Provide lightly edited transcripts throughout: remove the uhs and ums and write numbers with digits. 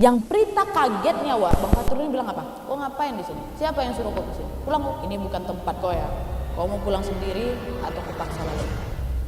Yang Prita kagetnya, Wak, Bang Fatur ini bilang apa? Kau ngapain di sini? Siapa yang suruh kau ke sini? Pulang, ini bukan tempat kau ya. Kau mau pulang sendiri atau kupaksa lagi?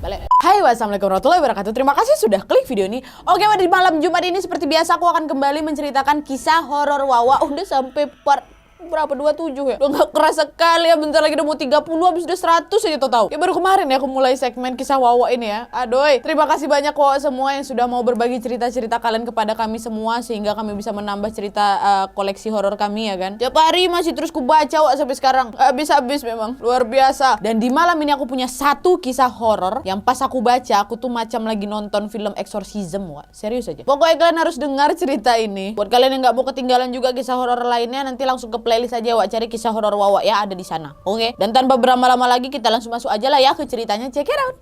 Balik. Hai, wassalamualaikum warahmatullahi wabarakatuh. Terima kasih sudah klik video ini. Oke, di malam Jumat ini seperti biasa aku akan kembali menceritakan kisah horor Wawa. Udah sampai part berapa, 27 ya? Udah gak kerasa sekali ya, bentar lagi udah mau 30, habis udah 100 aja tahu. Ya baru kemarin ya aku mulai segmen kisah Wawa ini ya. Aduh, terima kasih banyak Wawa semua yang sudah mau berbagi cerita-cerita kalian kepada kami semua, sehingga kami bisa menambah cerita koleksi horor kami ya kan. Tiap hari masih terus kubaca Wak sampai sekarang. Habis-habis memang, luar biasa. Dan di malam ini aku punya satu kisah horor yang pas aku baca, aku tuh macam lagi nonton film exorcism Wak. Serius aja. Pokoknya kalian harus dengar cerita ini. Buat kalian yang nggak mau ketinggalan juga kisah horor lainnya, nanti langsung ke playlist aja Wak, cari kisah horor Wawa ya, ada di sana. Oke. Dan tanpa berlama-lama lagi kita langsung masuk aja lah ya ke ceritanya. Check it out.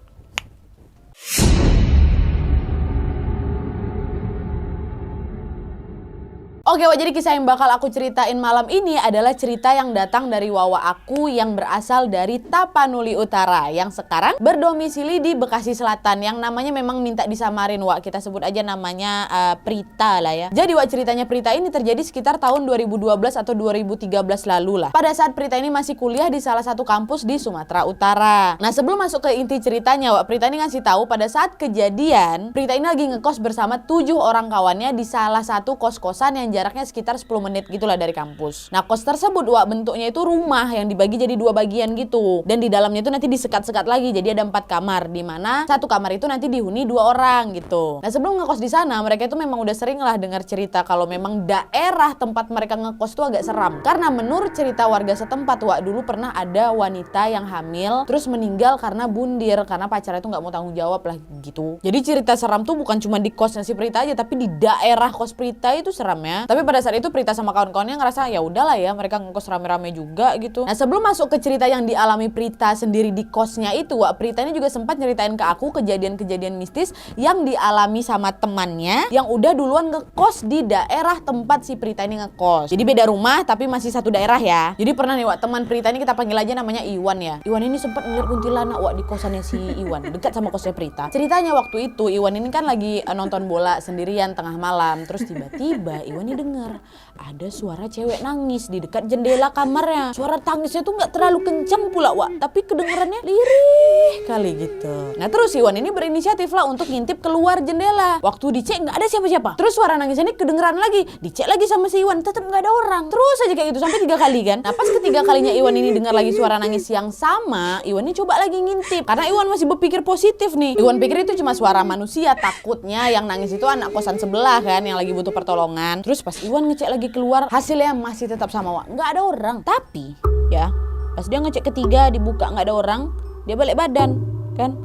Oke, Wak, jadi kisah yang bakal aku ceritain malam ini adalah cerita yang datang dari Wawa aku yang berasal dari Tapanuli Utara, yang sekarang berdomisili di Bekasi Selatan, yang namanya memang minta disamarin Wak, kita sebut aja namanya Prita lah ya. Jadi Wak, ceritanya Prita ini terjadi sekitar tahun 2012 atau 2013 lalu lah. Pada saat Prita ini masih kuliah di salah satu kampus di Sumatera Utara. Nah, sebelum masuk ke inti ceritanya Wak, Prita ini ngasih tahu pada saat kejadian Prita ini lagi ngekos bersama 7 orang kawannya di salah satu kos-kosan yang jaraknya sekitar 10 menit gitulah dari kampus. Nah, kos tersebut Wak, bentuknya itu rumah yang dibagi jadi 2 bagian gitu. Dan di dalamnya itu nanti disekat-sekat lagi, jadi ada 4 kamar, di mana satu kamar itu nanti dihuni 2 orang gitu. Nah, sebelum ngekos di sana, mereka itu memang udah sering lah dengar cerita kalau memang daerah tempat mereka ngekos itu agak seram. Karena menurut cerita warga setempat Wak, dulu pernah ada wanita yang hamil terus meninggal karena bundir, karena pacarnya itu nggak mau tanggung jawab lah gitu. Jadi cerita seram tuh bukan cuma di kosnya si Prita aja, tapi di daerah kos Prita itu seram ya. Tapi pada saat itu Prita sama kawan-kawannya ngerasa ya udahlah ya, mereka ngekos rame-rame juga gitu. Nah, sebelum masuk ke cerita yang dialami Prita sendiri di kosnya itu Wak, Prita ini juga sempat nyeritain ke aku kejadian-kejadian mistis yang dialami sama temannya yang udah duluan ngekos di daerah tempat si Prita ini ngekos. Jadi beda rumah tapi masih satu daerah ya. Jadi pernah nih Wak, teman Prita ini kita panggil aja namanya Iwan ya. Iwan ini sempat ngeliat kuntilanak Wak di kosannya si Iwan, dekat sama kosnya Prita. Ceritanya waktu itu Iwan ini kan lagi nonton bola sendirian tengah malam, terus tiba-tiba Iwan ini dengar ada suara cewek nangis di dekat jendela kamarnya. Suara tangisnya tuh nggak terlalu kencang pula Wak, tapi kedengerannya lirih kali gitu. Nah, terus Iwan ini berinisiatif lah untuk ngintip keluar jendela. Waktu dicek nggak ada siapa-siapa. Terus suara nangisnya ini kedengeran lagi, dicek lagi sama si Iwan, tetap nggak ada orang. Terus aja kayak gitu sampai 3 kali kan. Nah, pas ketiga kalinya Iwan ini dengar lagi suara nangis yang sama, Iwan ini coba lagi ngintip karena Iwan masih berpikir positif nih. Iwan pikir itu cuma suara manusia, takutnya yang nangis itu anak kosan sebelah kan yang lagi butuh pertolongan. Terus pas Iwan ngecek lagi keluar, hasilnya masih tetap sama Wak, nggak ada orang. Tapi ya pas dia ngecek ketiga, dibuka nggak ada orang, dia balik badan kan,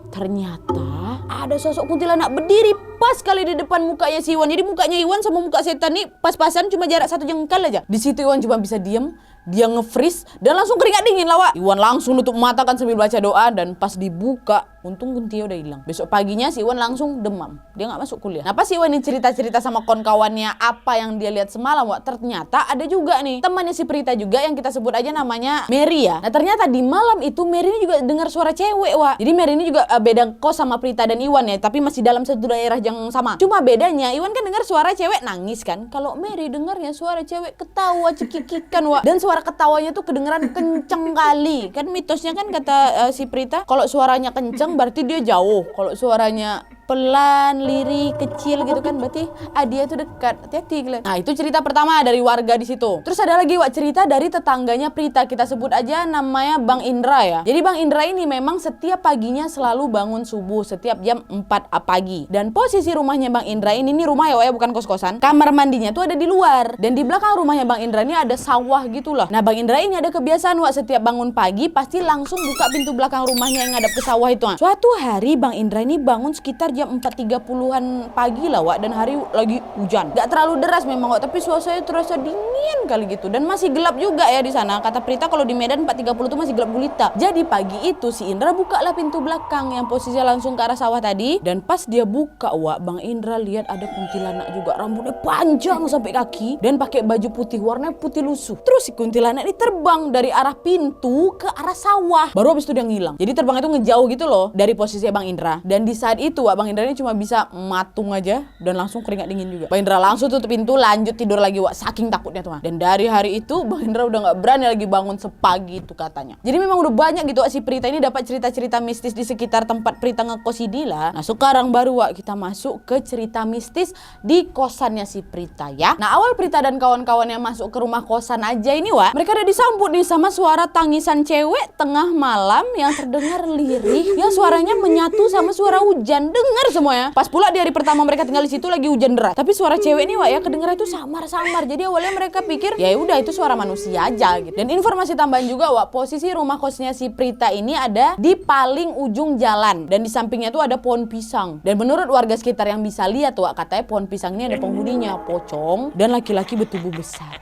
ternyata ada sosok kuntilanak berdiri pas kali di depan mukanya si Iwan. Jadi mukanya Iwan sama muka setan nih pas-pasan, cuma jarak 1 jengkal aja. Di situ Iwan cuma bisa diem, dia nge-freeze dan langsung keringat dingin lah Wak. Iwan langsung nutup mata kan sambil baca doa, dan pas dibuka untung kuntinya udah hilang. Besok paginya si Iwan langsung demam, dia nggak masuk kuliah. Nah, pas si Iwan ini cerita-cerita sama kawan-kawannya apa yang dia lihat semalam Wak, ternyata ada juga nih temannya si Prita juga yang kita sebut aja namanya Mary ya. Nah, ternyata di malam itu Mary ini juga dengar suara cewek Wak. Jadi Mary ini juga beda kos sama Prita dan Iwan ya, tapi masih dalam satu daerah yang sama. Cuma bedanya Iwan kan dengar suara cewek nangis kan, kalau Mary dengarnya suara cewek ketawa cekikikan Wak. Dan suara ketawanya tuh kedengeran kenceng kali. Kan mitosnya kan kata si Prita, kalau suaranya kenceng berarti dia jauh, kalau suaranya pelan, lirih, kecil gitu kan berarti dia tuh dekat. Hati-hati kalian. Nah, itu cerita pertama dari warga di situ. Terus ada lagi Wak cerita dari tetangganya Prita, kita sebut aja namanya Bang Indra ya. Jadi Bang Indra ini memang setiap paginya selalu bangun subuh setiap jam 4 pagi. Dan posisi rumahnya Bang Indra ini rumah ya Wak ya, bukan kos-kosan. Kamar mandinya tuh ada di luar. Dan di belakang rumahnya Bang Indra ini ada sawah gitulah. Nah, Bang Indra ini ada kebiasaan Wak, setiap bangun pagi pasti langsung buka pintu belakang rumahnya yang ngadap ke sawah itu. Suatu hari Bang Indra ini bangun sekitar jam 4.30-an pagi lah Wak, dan hari lagi hujan. Gak terlalu deras memang Wak, tapi suasananya terasa dingin kali gitu. Dan masih gelap juga ya di sana. Kata Prita kalau di Medan 4.30 itu masih gelap gulita. Jadi pagi itu si Indra buka lah pintu belakang yang posisinya langsung ke arah sawah tadi. Dan pas dia buka Wak, Bang Indra lihat ada kuntilanak juga, rambutnya panjang sampai kaki dan pakai baju putih warna putih lusuh. Terus si kuntilanak ini terbang dari arah pintu ke arah sawah. Baru habis itu dia ngilang. Jadi terbang itu ngejauh gitu loh dari posisi Bang Indra. Dan di saat itu Wak, Bang Indra ini cuma bisa matung aja dan langsung keringat dingin juga. Bang Indra langsung tutup pintu, lanjut tidur lagi Wak, saking takutnya tuh. Dan dari hari itu Bang Indra udah nggak berani lagi bangun sepagi itu katanya. Jadi memang udah banyak gitu Wak, si Prita ini dapat cerita-cerita mistis di sekitar tempat Prita ngekos di Dila. Nah sekarang baru Wak kita masuk ke cerita mistis di kosannya si Prita ya. Nah awal Prita dan kawan-kawannya masuk ke rumah kosan aja ini Wak, mereka udah disambut nih sama suara tangisan cewek tengah malam yang terdengar lirih, yang suaranya menyatu sama suara hujan. Dengar semuanya. Pas pula di hari pertama mereka tinggal di situ lagi hujan deras. Tapi suara cewek ini Wak ya kedengeran itu samar-samar. Jadi awalnya mereka pikir ya udah itu suara manusia aja gitu. Dan informasi tambahan juga Wak, posisi rumah kosnya si Prita ini ada di paling ujung jalan dan di sampingnya tuh ada pohon pisang. Dan menurut warga sekitar yang bisa lihat Wak, katanya pohon pisang ini ada penghuninya, pocong dan laki-laki bertubuh besar.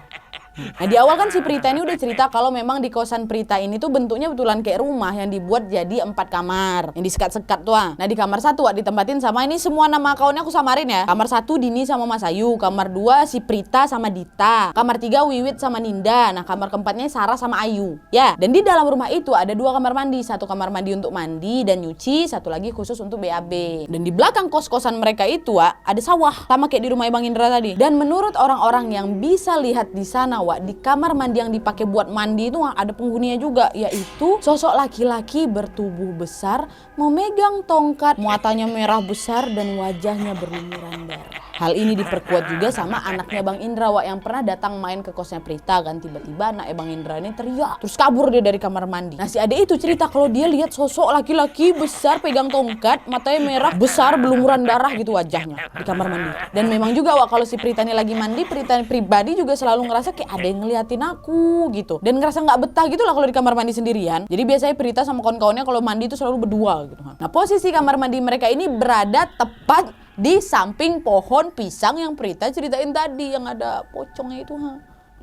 Nah di awal kan si Prita ini udah cerita kalau memang di kosan Prita ini tuh bentuknya betulan kayak rumah yang dibuat jadi 4 kamar yang disekat-sekat tuh. Nah di kamar 1 Wak ditempatin sama ini semua nama kawannya aku samarin ya. Kamar 1 Dini sama Mas Ayu, kamar 2 si Prita sama Dita, kamar 3 Wiwit sama Ninda, nah kamar keempatnya Sarah sama Ayu ya. Dan di dalam rumah itu ada 2 kamar mandi, 1 kamar mandi untuk mandi dan nyuci, 1 lagi khusus untuk BAB. Dan di belakang kos-kosan mereka itu Wak ada sawah sama kayak di rumah Bang Indra tadi. Dan menurut orang-orang yang bisa lihat di sana Wak, di kamar mandi yang dipakai buat mandi itu ada penghuninya juga, yaitu sosok laki-laki bertubuh besar memegang tongkat, matanya merah besar dan wajahnya berlumuran darah. Hal ini diperkuat juga sama anaknya Bang Indra Wak, yang pernah datang main ke kosnya Prita kan. Tiba-tiba anak Bang Indra ini teriak, terus kabur dia dari kamar mandi. Nah si adek itu cerita kalau dia lihat sosok laki-laki besar pegang tongkat, matanya merah besar berlumuran darah gitu wajahnya di kamar mandi. Dan memang juga Wak kalau si Prita ini lagi mandi, Prita pribadi juga selalu ngerasa kayak ada yang ngeliatin aku gitu. Dan ngerasa nggak betah gitu lah kalau di kamar mandi sendirian. Jadi biasanya Prita sama kawan-kawannya kalau mandi itu selalu berdua gitu. Nah posisi kamar mandi mereka ini berada tepat di samping pohon pisang yang Prita ceritain tadi yang ada pocongnya itu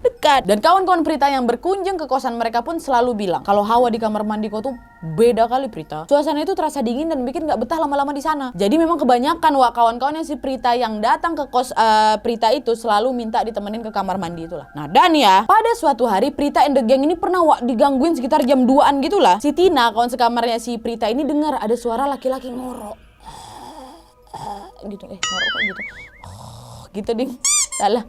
dekat. Dan kawan-kawan Prita yang berkunjung ke kosan mereka pun selalu bilang kalau hawa di kamar mandi kau tuh beda kali Prita. Suasana itu terasa dingin dan bikin gak betah lama-lama di sana. Jadi memang kebanyakan Wak kawan-kawannya si Prita yang datang ke kos Prita itu selalu minta ditemenin ke kamar mandi itulah. Nah dan ya pada suatu hari Prita and the gang ini pernah Wak digangguin sekitar jam 2-an gitulah. Si Tina kawan sekamarnya si Prita ini dengar ada suara laki-laki ngorok gitu, ngorok kok gitu, gitu ding, salah,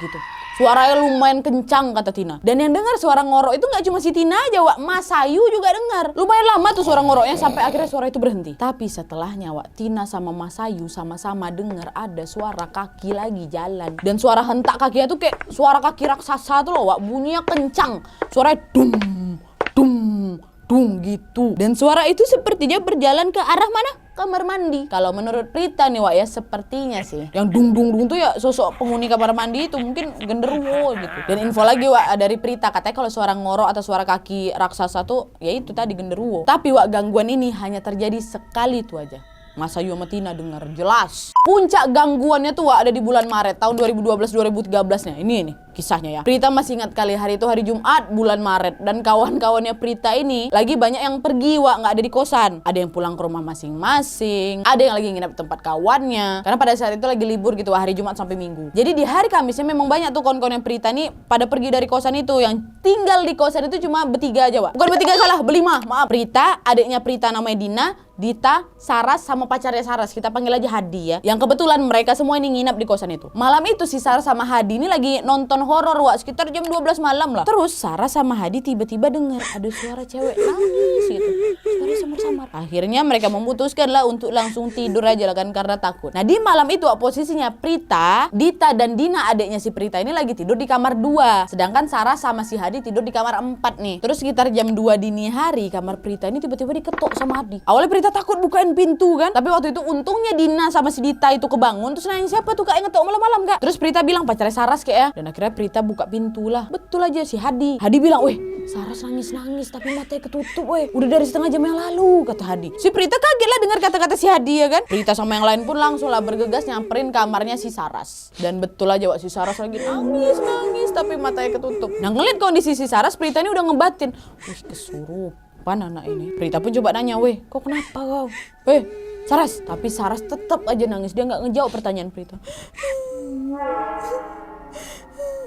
gitu. Suaranya lumayan kencang kata Tina. Dan yang dengar suara ngorok itu nggak cuma si Tina aja Wak, Mas Ayu juga dengar. Lumayan lama tuh suara ngoroknya sampai akhirnya suara itu berhenti. Tapi setelahnya Wak, Tina sama Mas Ayu sama-sama dengar ada suara kaki lagi jalan. Dan suara hentak kakinya tuh kayak suara kaki raksasa tuh loh Wak, bunyinya kencang. Suaranya dum dum dung gitu. Dan suara itu sepertinya berjalan ke arah mana? Kamar mandi. Kalau menurut Prita nih Wak ya, sepertinya sih yang dung dung dung tuh ya sosok penghuni kamar mandi itu, mungkin genderuwo gitu. Dan info lagi Wak dari Prita, katanya kalau suara ngorok atau suara kaki raksasa tuh ya itu tadi genderuwo. Tapi Wak gangguan ini hanya terjadi sekali itu aja. Mas Ayu sama Tina dengar jelas. Puncak gangguannya tuh Wak ada di bulan Maret tahun 2012-2013 nya. Ini kisahnya ya. Prita masih ingat kali hari itu hari Jumat bulan Maret. Dan kawan-kawannya Prita ini lagi banyak yang pergi Wak, nggak ada di kosan. Ada yang pulang ke rumah masing-masing. Ada yang lagi nginep di tempat kawannya. Karena pada saat itu lagi libur gitu Wak, hari Jumat sampai Minggu. Jadi di hari Kamisnya memang banyak tuh kawan-kawan yang Prita ini pada pergi dari kosan itu. Yang tinggal di kosan itu cuma bertiga aja Wak. Bukan bertiga, salah, berlima, maaf. Prita, adiknya Prita namanya Dina, Dita, Saras sama pacarnya Saras, kita panggil aja Hadi ya. Yang kebetulan mereka semua ini nginap di kosan itu. Malam itu si Saras sama Hadi ini lagi nonton horor Wak, sekitar jam 12 malam lah. Terus Saras sama Hadi tiba-tiba dengar ada suara cewek nangis gitu. Suara samar-samar. Akhirnya mereka memutuskan lah untuk langsung tidur aja lah kan karena takut. Nah di malam itu Wak, posisinya Prita, Dita dan Dina adiknya si Prita ini lagi tidur di kamar 2. Sedangkan Saras sama si Hadi tidur di kamar 4 nih. Terus sekitar jam 2 dini hari kamar Prita ini tiba-tiba diketok sama Hadi. Awalnya Prita takut bukain pintu kan, tapi waktu itu untungnya Dina sama si Dita itu kebangun. Terus nanya siapa tuh kak yang ngetok malam-malam kak. Terus Prita bilang pacarnya Saras kayak ya. Dan akhirnya Prita buka pintu lah. Betul aja si Hadi. Hadi bilang, weh Saras nangis-nangis tapi matanya ketutup weh. Udah dari setengah jam yang lalu kata Hadi. Si Prita kaget lah dengar kata-kata si Hadi ya kan. Prita sama yang lain pun langsung lah bergegas nyamperin kamarnya si Saras. Dan betul aja Wak, si Saras lagi nangis tapi matanya ketutup. Nah ngeliat kondisi si Saras, Prita ini udah ngebatin. Wih kesurupan anak ini. Prita pun coba nanya, weh kok kenapa kau? Weh Saras. Tapi Saras tetap aja nangis. Dia nggak ngejawab pertanyaan Prita.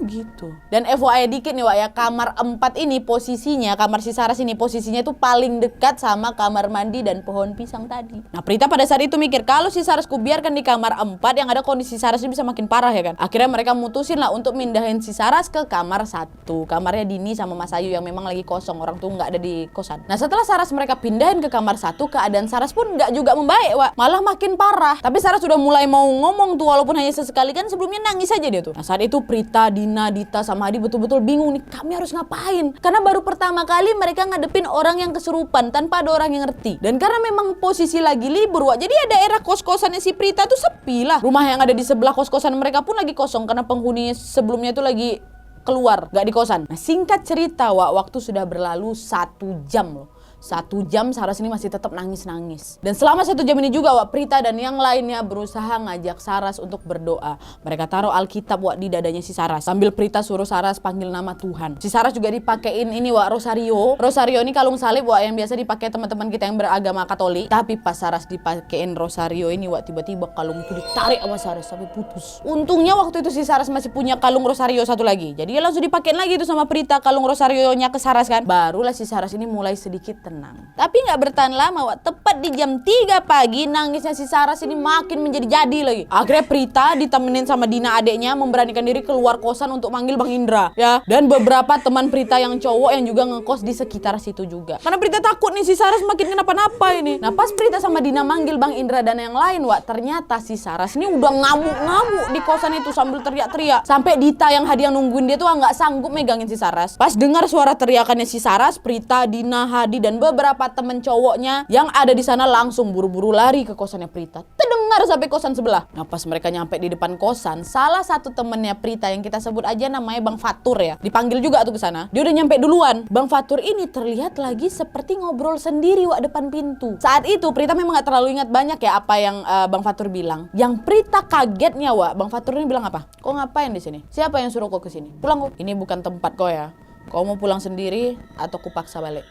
gitu. Dan FYI dikit nih Wak ya, kamar 4 ini posisinya, kamar si Saras ini posisinya itu paling dekat sama kamar mandi dan pohon pisang tadi. Nah Prita pada saat itu mikir, kalau si Saras kubiarkan di kamar 4, yang ada kondisi Saras ini bisa makin parah ya kan. Akhirnya mereka mutusin lah untuk mindahin si Saras ke kamar 1, kamarnya Dini sama Mas Ayu yang memang lagi kosong, orang tuh nggak ada di kosan. Nah setelah Saras mereka pindahin ke kamar 1, keadaan Saras pun nggak juga membaik Wak, malah makin parah. Tapi Saras sudah mulai mau ngomong tuh, walaupun hanya sesekali, kan sebelumnya nangis aja dia tuh. Nah saat itu Prita, Dina, Dita sama Hadi betul-betul bingung nih, kami harus ngapain? Karena baru pertama kali mereka ngadepin orang yang kesurupan tanpa ada orang yang ngerti. Dan karena memang posisi lagi libur Wak, jadi ya daerah kos-kosannya si Prita tuh sepi lah. Rumah yang ada di sebelah kos-kosan mereka pun lagi kosong karena penghuni sebelumnya tuh lagi keluar, gak di kosan. Nah singkat cerita Wak, waktu sudah berlalu 1 jam loh. 1 jam Saras ini masih tetap nangis-nangis. Dan selama 1 jam ini juga Wak, Prita dan yang lainnya berusaha ngajak Saras untuk berdoa. Mereka taruh Alkitab Wak di dadanya si Saras, sambil Prita suruh Saras panggil nama Tuhan. Si Saras juga dipakein ini Wak, rosario. Rosario ini kalung salib Wak, yang biasa dipakai teman-teman kita yang beragama Katolik. Tapi pas Saras dipakein rosario ini Wak, tiba-tiba kalung itu ditarik sama Saras sampai putus. Untungnya waktu itu si Saras masih punya kalung rosario satu lagi. Jadi dia langsung dipakein lagi itu sama Prita kalung rosarionya ke Saras kan. Barulah si Saras ini mulai sedikit tenang. Tapi nggak bertahan lama Wak, tepat di jam 3 pagi nangisnya si Saras ini makin menjadi-jadi lagi. Akhirnya Prita ditemenin sama Dina adeknya memberanikan diri keluar kosan untuk manggil Bang Indra ya, dan beberapa teman Prita yang cowok yang juga ngekos di sekitar situ juga. Karena Prita takut nih si Saras makin kenapa-napa ini. Nah pas Prita sama Dina manggil Bang Indra dan yang lain Wak, ternyata si Saras ini udah ngamuk-ngamuk di kosan itu sambil teriak-teriak. Sampai Dita yang Hadi yang nungguin dia tuh nggak sanggup megangin si Saras. Pas dengar suara teriakannya si Saras, Prita, Dina, Hadi dan beberapa temen cowoknya yang ada di sana langsung buru-buru lari ke kosannya Prita. Terdengar sampai kosan sebelah. Nah pas mereka nyampe di depan kosan, salah satu temennya Prita yang kita sebut aja namanya Bang Fatur ya, dipanggil juga tuh ke sana. Dia udah nyampe duluan. Bang Fatur ini terlihat lagi seperti ngobrol sendiri Wak depan pintu. Saat itu Prita memang gak terlalu ingat banyak ya apa yang Bang Fatur bilang. Yang Prita kagetnya Wak, Bang Fatur ini bilang apa? Kau ngapain di sini? Siapa yang suruh kau ke sini? Pulang kau. Ini bukan tempat kau ya. Kau mau pulang sendiri atau kupaksa balik?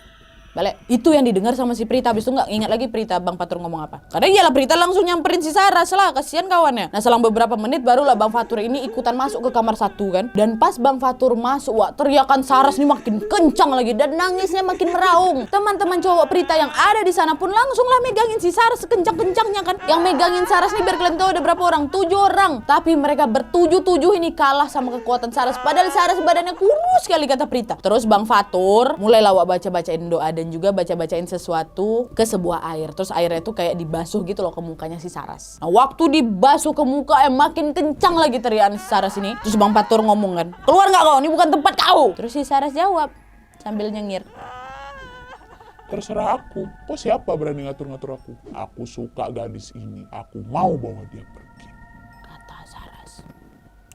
Balik. Itu yang didengar sama si Prita. Habis itu nggak ingat lagi Prita Bang Fatur ngomong apa. Karena iyalah Prita langsung nyamperin si Saras lah, kasihan kawannya. Nah selang beberapa menit barulah Bang Fatur ini ikutan masuk ke kamar 1 kan. Dan pas Bang Fatur masuk Wak, teriakan Saras ini makin kencang lagi dan nangisnya makin meraung. Teman-teman cowok Prita yang ada di sana pun langsung lah megangin si Saras sekencang-kencangnya kan. Yang megangin Saras nih biar kalian tahu ada berapa orang, 7 orang. Tapi mereka bertujuh-tujuh ini kalah sama kekuatan Saras. Padahal Saras badannya kurus sekali kata Prita. Terus Bang Fatur mulailah Wak baca-bacain doa dan juga baca-bacain sesuatu ke sebuah air. Terus airnya itu kayak dibasuh gitu loh ke mukanya si Saras. Nah waktu dibasuh ke muka makin kencang lagi teriakan si Saras ini. Terus Bang Fatur ngomong kan, keluar nggak kau? Ini bukan tempat kau. Terus si Saras jawab sambil nyengir, terserah aku. Kok siapa berani ngatur-ngatur aku? Aku suka gadis ini. Aku mau bawa dia pergi. kata Saras.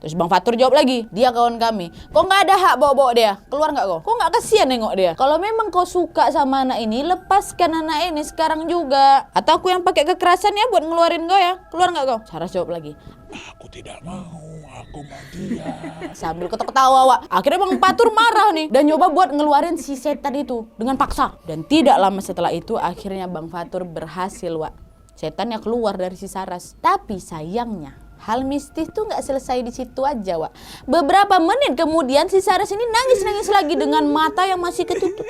Terus Bang Fatur jawab lagi, dia kawan kami. Kok nggak ada hak bawa-bawa dia? Keluar nggak kau? Kok nggak kasihan nengok dia? Kalau memang kau suka sama anak ini, lepaskan anak ini sekarang juga. Atau aku yang pakai kekerasan ya buat ngeluarin kau ya? Keluar nggak kau? Saras jawab lagi, Aku tidak mau. Aku mau dia. sambil ketawa Wak. Akhirnya Bang Fatur marah nih dan nyoba buat ngeluarin si setan itu dengan paksa. Dan tidak lama setelah itu akhirnya Bang Fatur berhasil Wak. Setannya keluar dari si Saras. Tapi sayangnya hal mistis tuh nggak selesai di situ aja Wak. Beberapa menit kemudian si Saras ini nangis-nangis lagi dengan mata yang masih ketutup.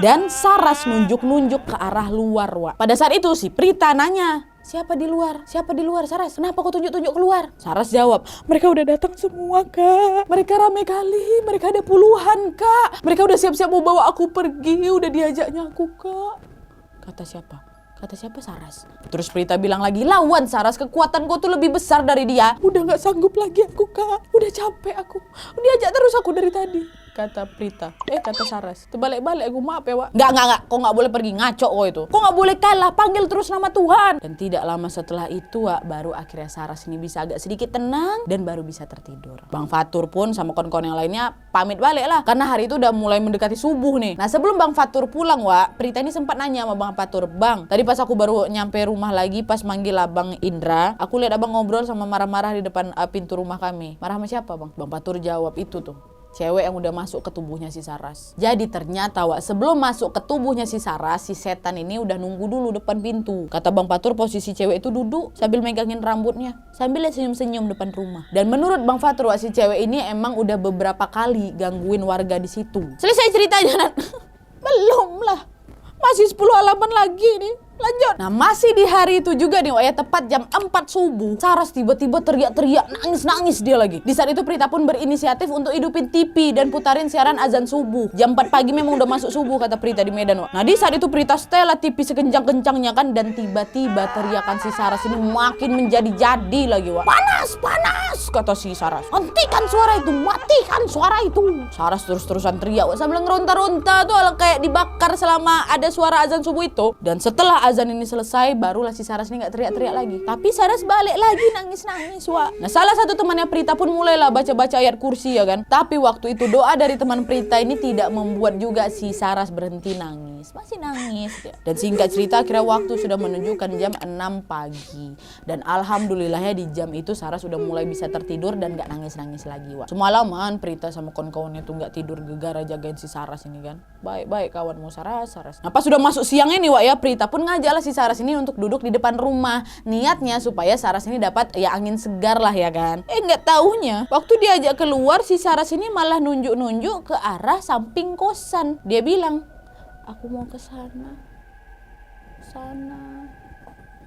Dan Saras nunjuk-nunjuk ke arah luar Wak. Pada saat itu si Prita nanya, siapa di luar? Siapa di luar Saras? Kenapa kau tunjuk-tunjuk keluar? Saras jawab, mereka udah datang semua kak. Mereka rame kali, mereka ada puluhan kak. Mereka udah siap-siap mau bawa aku pergi, udah diajaknya aku kak. Kata siapa? Kata siapa? Saras. Terus Prita bilang lagi, lawan Saras, kekuatan kau tuh lebih besar dari dia. Udah gak sanggup lagi aku kak, udah capek aku. Diajak terus aku dari tadi. Kata Prita. Kata Saras. Terbalik-balik aku, maaf ya Wak. Nggak. Kau nggak boleh pergi, ngaco kau itu. Kau nggak boleh kalah, panggil terus nama Tuhan. Dan tidak lama setelah itu Wak, baru akhirnya Saras ini bisa agak sedikit tenang dan baru bisa tertidur. Bang Fatur pun sama kawan-kawan yang lainnya pamit balik lah. Karena hari itu udah mulai mendekati subuh nih. Nah sebelum Bang Fatur pulang Wak, Prita ini sempat nanya sama Bang Fatur, Bang, tadi pas aku baru nyampe rumah lagi pas manggil Abang Indra, aku lihat abang ngobrol sama marah-marah di depan pintu rumah kami. Marah sama siapa Bang? Bang Fatur jawab itu tuh, cewek yang udah masuk ke tubuhnya si Saras. Jadi ternyata Wak, sebelum masuk ke tubuhnya si Saras, si setan ini udah nunggu dulu depan pintu. Kata Bang Fatur, posisi cewek itu duduk sambil megangin rambutnya, sambil senyum-senyum depan rumah. Dan menurut Bang Fatur, Wak, si cewek ini emang udah beberapa kali gangguin warga di situ. Selesai ceritanya, Nat? Belum lah. Masih 10 halaman lagi nih. Lanjut. Nah, masih di hari itu juga nih, Wak, ya, tepat jam 4 subuh, Saras tiba-tiba teriak-teriak, nangis-nangis dia lagi. Di saat itu Prita pun berinisiatif untuk hidupin TV dan putarin siaran azan subuh. Jam 4 pagi memang udah masuk subuh, kata Prita di Medan, Wak. Nah, di saat itu Prita setelah TV sekencang-kencangnya kan, dan tiba-tiba teriakan si Saras ini makin menjadi-jadi lagi, Wak. Panas, panas, kata si Saras. Hentikan suara itu, matikan suara itu. Saras terus-terusan teriak, Wak, sambil ngeronta-ronta tuh kayak dibakar selama ada suara azan subuh itu. Dan setelah azan ini selesai, barulah si Saras ini gak teriak-teriak lagi. Tapi Saras balik lagi nangis-nangis, Wak. Nah, salah satu temannya Prita pun mulailah baca-baca ayat kursi, ya kan. Tapi waktu itu doa dari teman Prita ini tidak membuat juga si Saras berhenti nangis. Masih nangis ya. Dan singkat cerita, akhirnya waktu sudah menunjukkan jam 6 pagi. Dan alhamdulillahnya di jam itu Saras sudah mulai bisa tertidur dan gak nangis-nangis lagi, Wak. Semalaman Prita sama kawan-kawannya tuh gak tidur gegara jagain si Saras ini kan. Baik-baik kawanmu Saras. Nah, pas sudah masuk siang ini, Wak, ya, Prita pun ngajaklah si Saras ini untuk duduk di depan rumah. Niatnya supaya Saras ini dapat ya angin segar lah, ya kan. Nggak taunya waktu diajak keluar, si Saras ini malah nunjuk-nunjuk ke arah samping kosan. Dia bilang, aku mau ke sana.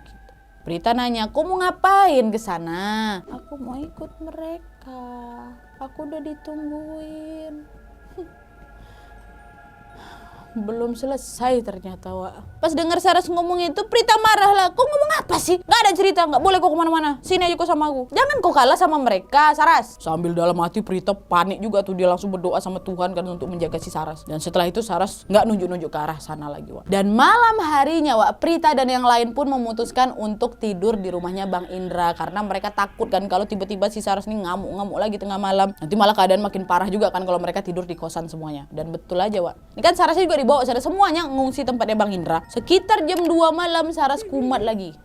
Gitu. Prita nanya, kok mau ngapain ke sana? Aku mau ikut mereka. Aku udah ditungguin. Belum selesai ternyata, Wak. Pas dengar Saras ngomong itu, Prita marah lah. Kok ngomong apa sih? Gak ada cerita, gak boleh kok kemana-mana. Sini aja kok sama aku. Jangan kok kalah sama mereka, Saras. Sambil dalam hati Prita panik juga tuh, dia langsung berdoa sama Tuhan kan untuk menjaga si Saras. Dan setelah itu Saras gak nunjuk-nunjuk ke arah sana lagi, Wak. Dan malam harinya, Wak, Prita dan yang lain pun memutuskan untuk tidur di rumahnya Bang Indra. Karena mereka takut kan kalau tiba-tiba si Saras ini ngamuk-ngamuk lagi tengah malam. Nanti malah keadaan makin parah juga kan kalau mereka tidur di kosan semuanya. Dan betul aja, Wak. Ini kan Saras juga dibawa sana, semuanya ngungsi tempatnya Bang Indra. Sekitar jam 2 malam Saras kumat lagi.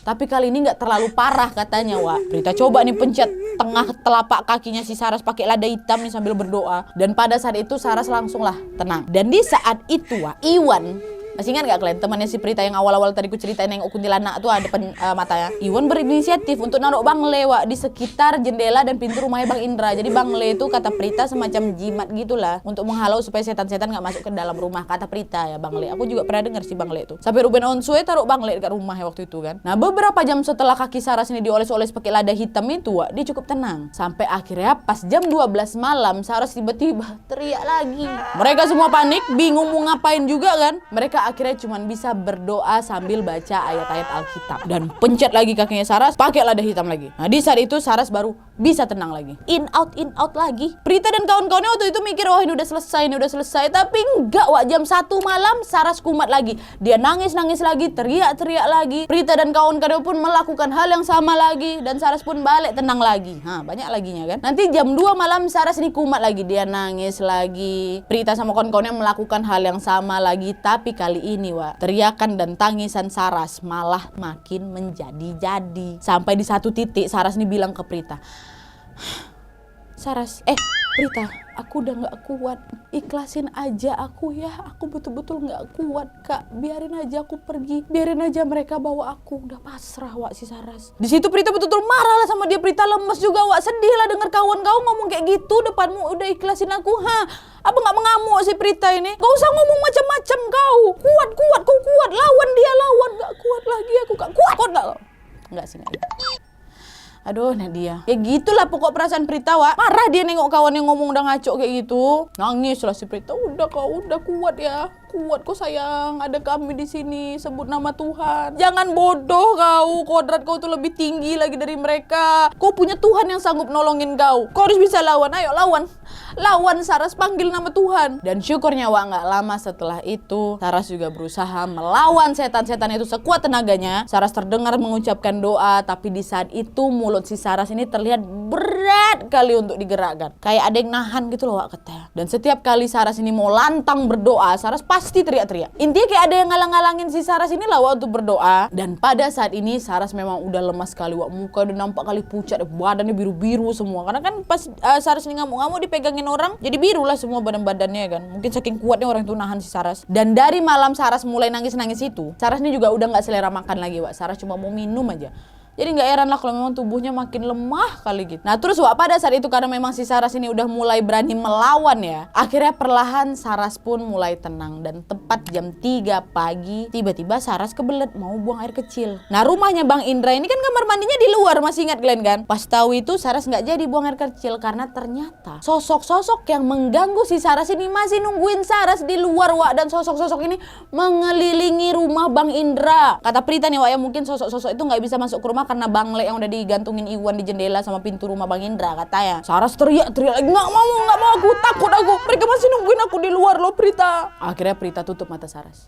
Tapi kali ini nggak terlalu parah katanya, Wak. Prita coba nih pencet tengah telapak kakinya si Saras pakai lada hitam nih sambil berdoa. Dan pada saat itu Saras langsung lah tenang. Dan di saat itu, Wak, Iwan, masih ingat gak kalian temannya si Prita yang awal-awal tadi ku ceritain yang kuntilanak tuh ada depan matanya? Iwan berinisiatif untuk naruh bangle, Wak, di sekitar jendela dan pintu rumahnya Bang Indra. Jadi bangle itu kata Prita semacam jimat gitulah untuk menghalau supaya setan-setan gak masuk ke dalam rumah, kata Prita ya, bangle. Aku juga pernah dengar si bangle itu. Sampai Ruben Onsue taruh bangle dekat rumah ya waktu itu kan. Nah, beberapa jam setelah kaki Saras ini dioles-oles pakai lada hitam itu, Wak, dia cukup tenang. Sampai akhirnya pas jam 12 malam Saras tiba-tiba teriak lagi. Mereka semua panik, bingung mau ngapain juga kan. Mereka akhirnya cuma bisa berdoa sambil baca ayat-ayat Alkitab. Dan pencet lagi kakinya Saras, pakai lada hitam lagi. Nah, di saat itu Saras baru bisa tenang lagi. In out lagi. Prita dan kawan-kawannya waktu itu mikir, wah ini udah selesai. Tapi enggak, Wak, jam 1 malam Saras kumat lagi. Dia nangis-nangis lagi, teriak-teriak lagi. Prita dan kawan-kawannya pun melakukan hal yang sama lagi. Dan Saras pun balik tenang lagi. Banyak laginya kan. Nanti jam 2 malam Saras ini kumat lagi. Dia nangis lagi. Prita sama kawan-kawannya melakukan hal yang sama lagi. Tapi kali ini, Wak, teriakan dan tangisan Saras malah makin menjadi-jadi. Sampai di satu titik Saras nih bilang ke Prita, Prita, aku udah gak kuat. Ikhlasin aja aku ya. Aku betul-betul gak kuat, Kak. Biarin aja aku pergi. Biarin aja mereka bawa aku. Udah pasrah, Wak, si Saras. Di situ Prita betul-betul marah lah sama dia. Prita lemes juga, Wak. Sedih lah denger kawan kau ngomong kayak gitu depanmu. Udah ikhlasin aku, Apa gak mengamuk si Prita ini? Gak usah ngomong macam-macam kau. Kuat, kau kuat. Lawan dia, lawan. Gak kuat lagi aku, Kak. Kuat gak? Enggak sih, enggak. Aduh, Nadia. Ya gitulah pokok perasaan Prita, Wak. Marah dia nengok kawan yang ngomong udah ngaco kayak gitu. Nangis lah si Prita. Udah kau, udah kuat ya. Kuat kok sayang, ada kami di sini, sebut nama Tuhan. Jangan bodoh kau, kodrat kau tuh lebih tinggi lagi dari mereka. Kau punya Tuhan yang sanggup nolongin kau. Kau harus bisa lawan, ayo lawan. Lawan Saras, panggil nama Tuhan. Dan syukurnya, Wak, gak lama setelah itu Saras juga berusaha melawan setan-setan itu sekuat tenaganya. Saras terdengar mengucapkan doa, tapi di saat itu mulut si Saras ini terlihat berat berat kali untuk digerakkan. Kayak ada yang nahan gitu loh Wak katanya. Dan setiap kali Saras ini mau lantang berdoa, Saras pasti teriak-teriak. Intinya kayak ada yang ngalang-ngalangin si Saras ini lah Wak untuk berdoa. Dan pada saat ini Saras memang udah lemas sekali Wak. Muka udah nampak kali pucat, badannya biru-biru semua. Karena kan pas Saras ini ngamuk-ngamuk dipegangin orang, jadi biru lah semua badan-badannya kan. Mungkin saking kuatnya orang itu nahan si Saras. Dan dari malam Saras mulai nangis-nangis itu, Saras ini juga udah gak selera makan lagi Wak. Saras cuma mau minum aja. Jadi nggak heran lah kalau memang tubuhnya makin lemah kali gitu. Nah terus Wak, pada saat itu karena memang si Saras ini udah mulai berani melawan ya, akhirnya perlahan Saras pun mulai tenang. Dan tepat jam 3 pagi tiba-tiba Saras kebelet mau buang air kecil. Nah rumahnya Bang Indra ini kan kamar mandinya di luar, masih ingat kalian kan? Pas tahu itu Saras nggak jadi buang air kecil karena ternyata sosok-sosok yang mengganggu si Saras ini masih nungguin Saras di luar Wak. Dan sosok-sosok ini mengelilingi rumah Bang Indra. Kata Prita nih Wak ya, mungkin sosok-sosok itu nggak bisa masuk ke rumah karena bangle yang udah digantungin Iwan di jendela sama pintu rumah Bang Indra katanya. Saras teriak-teriak lagi, nggak mau aku, takut aku, mereka masih nungguin aku di luar loh Prita. Akhirnya Prita tutup mata Saras.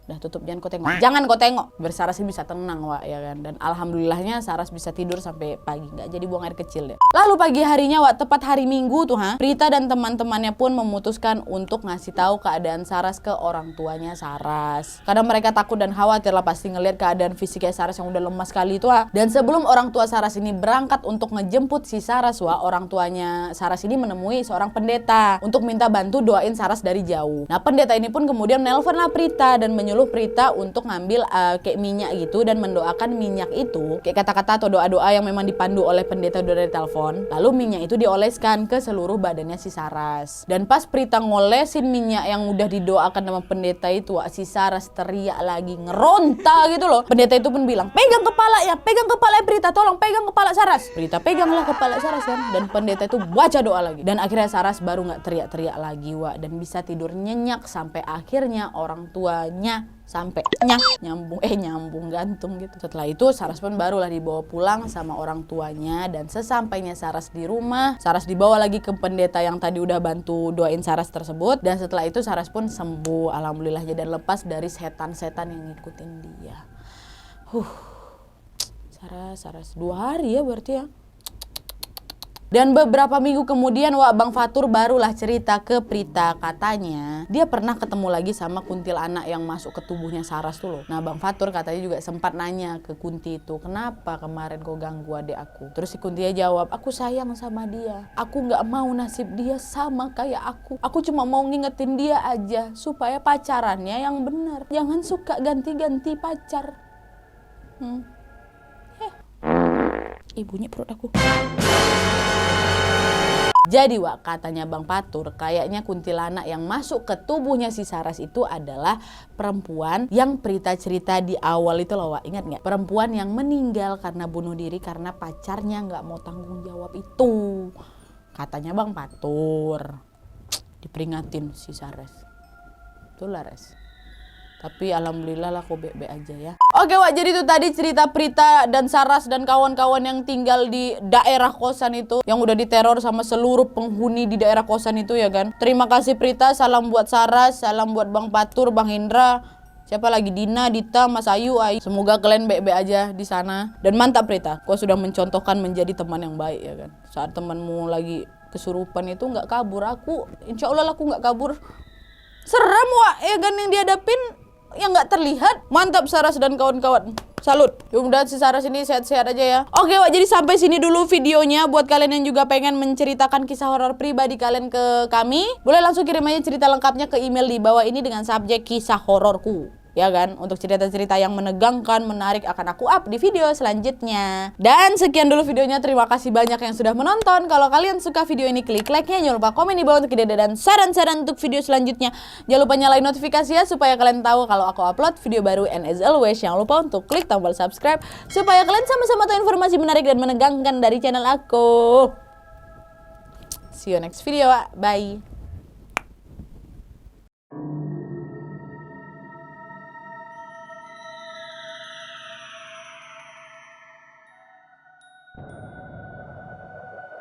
Udah tutup, jangan kau tengok biar Saras ini bisa tenang Wak ya kan. Dan alhamdulillahnya Saras bisa tidur sampai pagi, nggak jadi buang air kecil deh. Lalu pagi harinya Wak, tepat hari Minggu tuh Prita dan teman-temannya pun memutuskan untuk ngasih tahu keadaan Saras ke orang tuanya Saras. Karena mereka takut dan khawatir lah pasti ngelihat keadaan fisiknya Saras yang udah lemas sekali itu Wak. Dan sebelum orang tua Saras ini berangkat untuk ngejemput si Saras Wak, orang tuanya Saras ini menemui seorang pendeta untuk minta bantu doain Saras dari jauh. Nah pendeta ini pun kemudian nelpon lah Prita dan menyuruh Prita untuk ngambil kayak minyak gitu dan mendoakan minyak itu kayak kata-kata atau doa-doa yang memang dipandu oleh pendeta udah dari telepon. Lalu minyak itu dioleskan ke seluruh badannya si Saras. Dan pas Prita ngolesin minyak yang udah didoakan sama pendeta itu Wak, si Saras teriak lagi, ngeronta gitu loh. Pendeta itu pun bilang, pegang kepala ya Prita, tolong pegang kepala Saras. Prita peganglah kepala Saras kan. Dan pendeta itu baca doa lagi. Dan akhirnya Saras baru nggak teriak-teriak lagi Wak, dan bisa tidur nyenyak sampai akhirnya orang tuanya sampai nyambung gantung gitu. Setelah itu Saras pun barulah dibawa pulang sama orang tuanya. Dan sesampainya Saras di rumah, Saras dibawa lagi ke pendeta yang tadi udah bantu doain Saras tersebut. Dan setelah itu Saras pun sembuh alhamdulillahnya dan lepas dari setan-setan yang ngikutin dia. Saras 2 hari ya berarti ya. Dan beberapa minggu kemudian Wak, Bang Fatur barulah cerita ke Prita. Katanya dia pernah ketemu lagi sama kuntilanak yang masuk ke tubuhnya Saras tuh loh. Nah Bang Fatur katanya juga sempat nanya ke Kunti itu, kenapa kemarin kau ganggu adik aku? Terus si Kunti jawab, aku sayang sama dia, aku gak mau nasib dia sama kayak aku cuma mau ngingetin dia aja supaya pacarannya yang benar, jangan suka ganti-ganti pacar. Ibunya perut aku. Jadi Wak, katanya Bang Fatur, kayaknya kuntilanak yang masuk ke tubuhnya si Saras itu adalah perempuan yang Prita cerita di awal itu loh Wak. Ingat nggak? Perempuan yang meninggal karena bunuh diri karena pacarnya nggak mau tanggung jawab itu. Katanya Bang Fatur. Diperingatin si Saras. Itulah Res. Tapi alhamdulillah lah kok baik-baik aja ya. Oke Wak, jadi itu tadi cerita Prita dan Saras dan kawan-kawan yang tinggal di daerah kosan itu, yang udah diteror sama seluruh penghuni di daerah kosan itu ya kan. Terima kasih Prita, salam buat Saras, salam buat Bang Fatur, Bang Indra, siapa lagi, Dina, Dita, Mas Ayu, Semoga kalian baik-baik aja di sana. Dan mantap Prita, kau sudah mencontohkan menjadi teman yang baik ya kan. Saat temanmu lagi kesurupan itu nggak kabur, aku insya Allah aku nggak kabur. Serem Wak ya kan yang dihadapin, yang nggak terlihat. Mantap Saras dan kawan-kawan, salut. Mudah-mudahan si Saras ini sehat-sehat aja ya. Oke Wak, jadi sampai sini dulu videonya. Buat kalian yang juga pengen menceritakan kisah horor pribadi kalian ke kami, boleh langsung kirim aja cerita lengkapnya ke email di bawah ini dengan subjek kisah hororku. Ya kan, untuk cerita-cerita yang menegangkan, menarik akan aku up di video selanjutnya. Dan sekian dulu videonya, terima kasih banyak yang sudah menonton. Kalau kalian suka video ini, klik like-nya, jangan lupa komen di bawah untuk ide dan saran-saran untuk video selanjutnya. Jangan lupa nyalain notifikasi ya, supaya kalian tahu kalau aku upload video baru. And as always, jangan lupa untuk klik tombol subscribe, supaya kalian sama-sama tahu informasi menarik dan menegangkan dari channel aku. See you next video, bye.